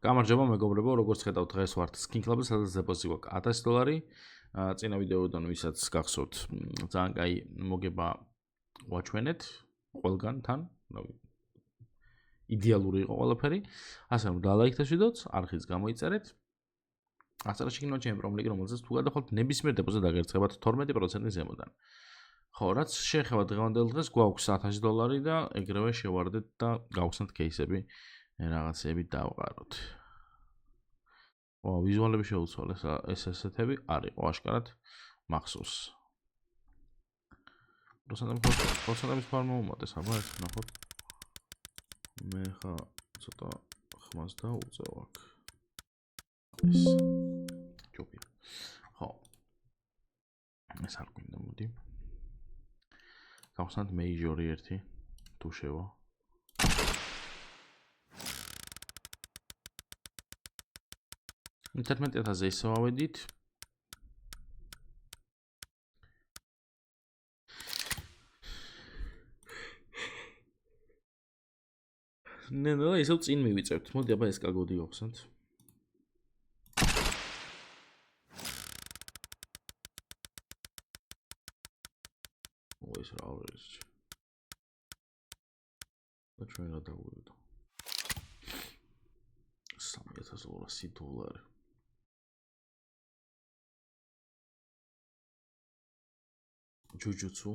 გამარჯობა მეგობრებო, როგორც ხედავთ დღეს ვართ Skin Club-ზე, სადაც დეპოზიტი გვაქვს $1000. წინა ვიდეოდან ვისაც გახსოვთ, ძალიან კაი მოგება ვაჩვენეთ ყველგან თან. იდეალური იყო ყველაფერი. ასე რომ დალაიქეთ ვიდეოც, არხიც გამოიწერეთ. აღწერაში იქნება ჩემი პრომლინგი, რომელზეც თუ გადახვალთ ნებისმიერ დეპოზიტზე დაგერცხებათ 12% ზემოდან. ხო, რაც შეეხება დღევანდელ დღეს, გვაქვს $1000 და ეგრევე შევარდეთ და გავხსნათ кейსები, რაღაცები დავყაროთ. ვიზუალები შეუცვალეს, ეს ესეთები არ იყო აშკარად მახსოვს. პროცენტების ფორმა უმატეს, აბა ეს ნახოთ. მე ხა ცოტა ხმას დაუწევ აქ. ეს ჯობია. ხო. ეს არ გვინდა, მოდი. გავხსნათ მეიჟორი ერთი, თუ შევა. $11,000 ისე ავედით. ნელა ისევ წინ მივიწევთ. მოდი აბა ეს კაგოდი გავხსნათ. ეს რა არის? და ჩვენ რა დავუვიდო? $3,200. Jujutsu.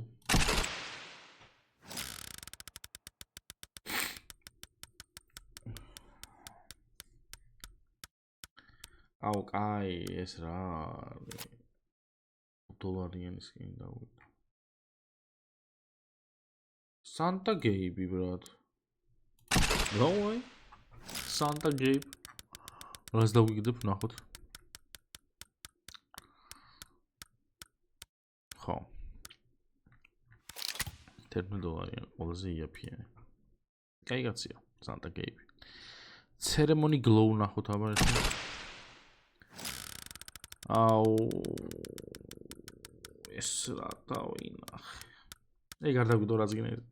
აუ, კაი, ეს რა არის? $1 სკინი დავუვიდო. Santa Gabe, brad. No way. Santa Gabe. რას დავიგდებ, ნახოთ. ხო. $10 ყველაზე იაფიანი. კაი კაცია, Santa Gabe. Ceremony Glow ნახოთ აბა ერთი. აუ. ეს რა დავინახე. ეგ არ დაგვიდო რაც გინერთ.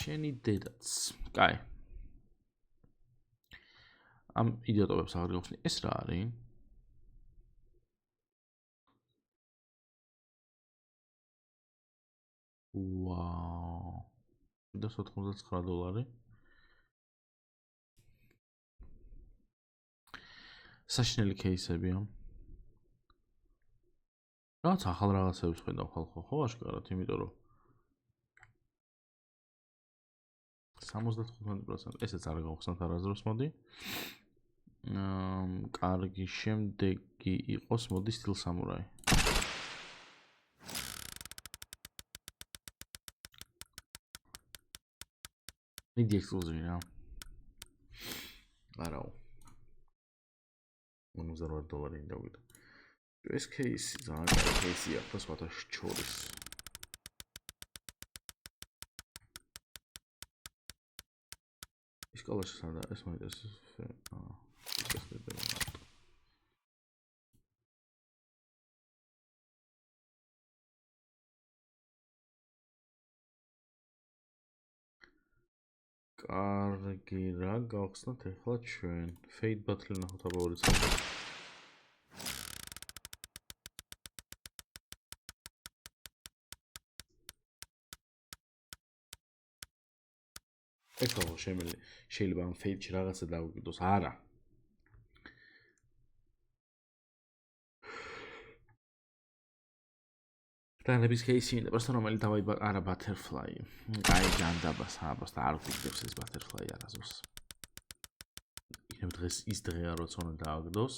შენი დედაც. კაი. ამ იდიოტობებს აღარ გავხსნი. ეს რა არის? ვაუ. $99. საშინელი кейსებია. რაც ახალ რაღაცებს ხედავ ხალხო, ხო აშკარად, იმიტომ რომ 75% ესეც არ გავხსნათ არასდროს, მოდი. კარგი, შემდეგი იყოს, მოდი Steel Samurai. მიდი ექსკლუზივი რა. არაო. $98 დავიდო. ეს кейსი ძალიან კარგი кейსია, ხო სხვათა შორის. ის კოლაში სადა, ეს მოიდეს. კარგი რა, გავხსნათ ახლა ჩვენ. Fate Battle ნახოთ აბა 2 წელი. ეხლა შეიძლება ამ Fate-ში რაღაცა დავიგდოს, არა. დანების кейსი მინდა, просто რომელი დავაი არა Butterfly. აი ჯანდაბას, აბას და არ გვიგდებს ეს Butterfly არასდროს. იქნებ დღეს ის დღეა როცა უნდა დააგდოს.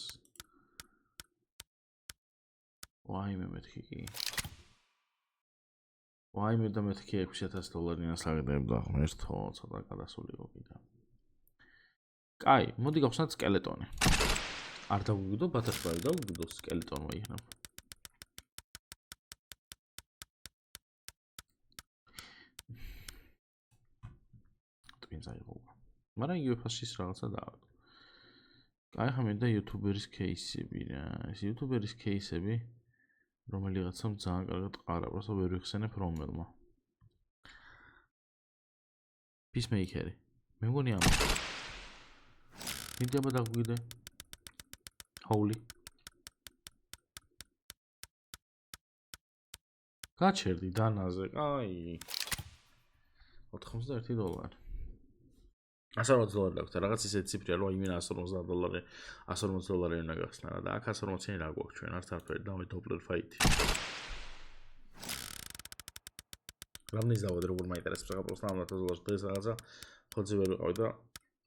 ვაიმე მეთქი კი. ვაიმე და მეთქი $6,000 საგდებდა, ერთო ცოტა გადასულიყო კიდე. კაი, მოდი გავხსნათ სკელეტონი. არ დავგვიგდო Butterfly, დავგვიგდო სკელეტონმა იქნებ. მაგრამ UFS-ის რაღაცა დააგდო. კაი, ხა მინდა YouTuber-ის кейსები რა. ეს YouTuber-ის кейსები რომელიღაცამ ძალიან კარგად ყარა, просто ვერ ვიხსენებ რომელმა. Peacemaker-ი. მე მგონი ამ მიდი აბა დაგვიდე. ჰოული. გაჩერდი დანაზე, აი. $81. $140 გაქვს და რაღაც ისეთი ციფრია, რომ იმენა $150, $140 უნდა გახსნა და აქ 140-იანი რა გვაქვს ჩვენ არც არაფერი, დავე დოპლერ ფაითი. რამდენი დავად როგორ მაინტერესებს რა პროსტა ამ $100 დღეს რაღაცა ხოძი ვერ ვიყავი და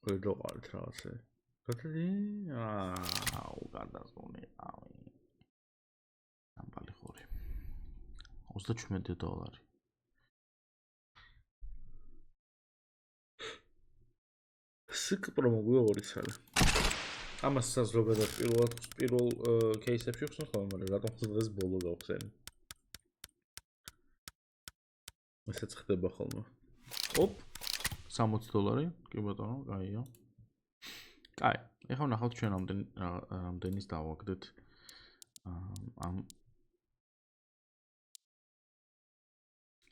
ვერ დავყარეთ რაღაცა. გათდი? აუ, გადასწონი, ავი. ამბალი ხორი. $37. სიკ პრომო გვიორი სალე. ამას საზოგადოებრივად პირველ кейსებში ხსნა ხოლმე, მაგრამ რატომ დღეს ბოლო გავხსენი? ესეც ხდება ხოლმე. ოპ, $60. კი ბატონო, კაია. კაი, ეხლა ვნახავთ ჩვენ რამდენის დავაგდეთ ამ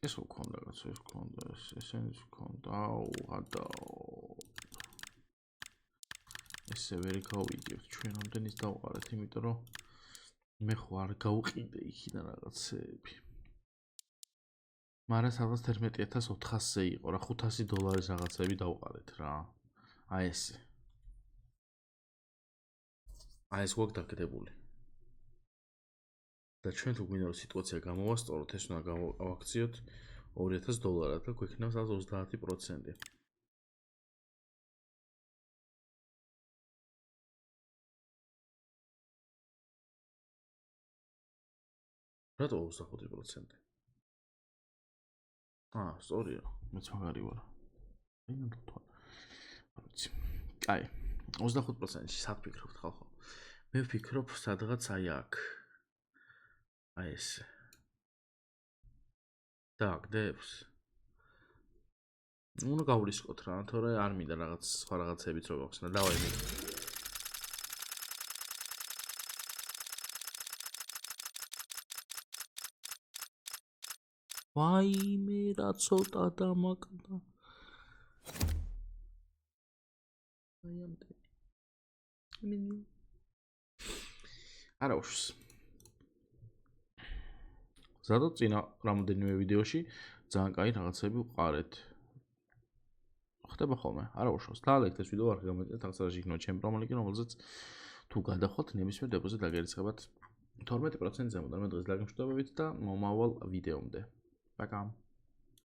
ეს ვქონდა რაც ეს ვქონდა ესენი ვქონდა ესე ვერ გავიგებთ ჩვენ რამდენის დავყარეთ იმიტომ რომ მე ხო არ გავყიდე იქიდან რაღაცები მაგრამ სადღაც 11400-ზე იყო რა $500 რაღაცები დავყარეთ რა აი ეს გვაქვს დაკიდებული და ჩვენ თუ გვინდა რომ სიტუაცია გამოვასწოროთ, ეს უნდა გავაქციოთ $2000 და გვექნება სადღაც 30%. რატო 25%? სწორია, მეც მაგარი ვარ. აინო თქვა. ვიცი. აი, 25%-ში სად ფიქრობთ ხალხო? მე ვფიქრობ სადღაც აი აქ. აი ეს დააგდებს უნდა გავრისკოთ რა თორე არ მინდა რაღაც სხვა რაღაცებიც რო გავხსნა დავაი მე ვაიმე რა ცოტა დამაკდა აი ამდენი არა უშს ზადოთ წინა რამოდენიმე ვიდეოში ძალიან კაი რაღაცები ვყარეთ. ხდება ხოლმე, არა უშავს. დაალექთ ეს ვიდეო არ გამეწესთ, აღსანიშნავად იქნება ჩემი პრომოლინკი, რომელზეც თუ გადახვალთ ნებისმიერ დებოზე დაგერიცხებათ 12% ზემოდან. მე დღეს დაგემშვიდობებით და მომავალ ვიდეომდე. პაკა.